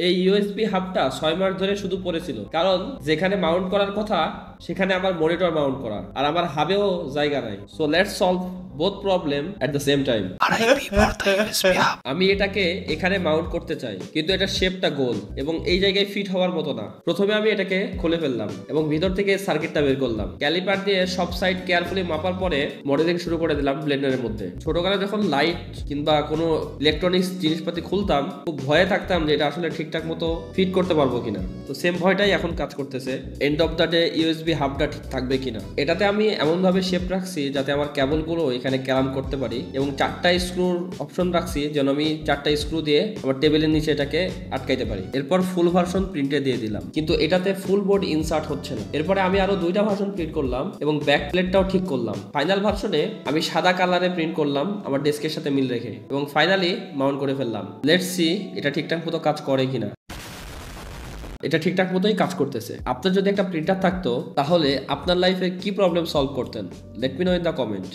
এই ইউএসবি হাবটা 6 মাস ধরে শুধু পড়েছিল, কারণ যেখানে মাউন্ট করার কথা সেখানে আমার মনিটর মাউন্ট করা, আর আমার হাবেও জায়গা নাই। So let's solve both problem at the same time. আমি এটাকে এখানে মাউন্ট করতে চাই, কিন্তু এটা শেপটা গোল এবং এই জায়গায় ফিট হওয়ার মতো না। প্রথমে আমি এটাকে খুলে ফেললাম এবং ভিতর থেকে সার্কিটটা বের করলাম। ক্যালিপার দিয়ে সব সাইড কেয়ারফুলি মাপার পরে মডেলিং শুরু করে দিলাম ব্লেন্ডারের মধ্যে। ছোটবেলায় যখন লাইট কিংবা কোনো ইলেকট্রনিক্স জিনিসপাতি খুলতাম, খুব ভয়ে থাকতাম যে এটা আসলে ঠিকঠাক মতো ফিট করতে পারবো কিনা। তো সেম ভয়টাই এখন কাজ করতেছে, end of the day USB হাবটা ঠিক থাকবে কিনা। এটাতে আমি এমনভাবে শেপ রাখছি যাতে আমার কেবলগুলো এখানে ক্যালাম করতে পারি, এবং 4টা স্ক্রুর অপশন রাখছি যেন আমি 4টা স্ক্রু দিয়ে আমার টেবিলের নিচে এটাকে আটকাইতে পারি। এরপর ফুল ভার্সন প্রিন্টে দিয়ে দিলাম, কিন্তু এটাতে ফুল বোর্ড ইনসার্ট হচ্ছে না। এরপরে আমি আরো 2টা ভার্সন প্রিন্ট করলাম এবং ব্যাক প্লেটটাও ঠিক করলাম। ফাইনাল ভার্সনে আমি সাদা কালারে প্রিন্ট করলাম আমার ডেস্কের সাথে মিল রেখে, এবং ফাইনালি মাউন্ট করে ফেললাম। লেটস সি এটা ঠিকঠাক মতো কাজ করে কিনা। এটা ঠিকঠাক মতোই কাজ করতেছে। আপনার যদি একটা প্রিন্টার থাকতো তাহলে আপনার লাইফে কি প্রবলেম সলভ করতেন? Let me no in the comment.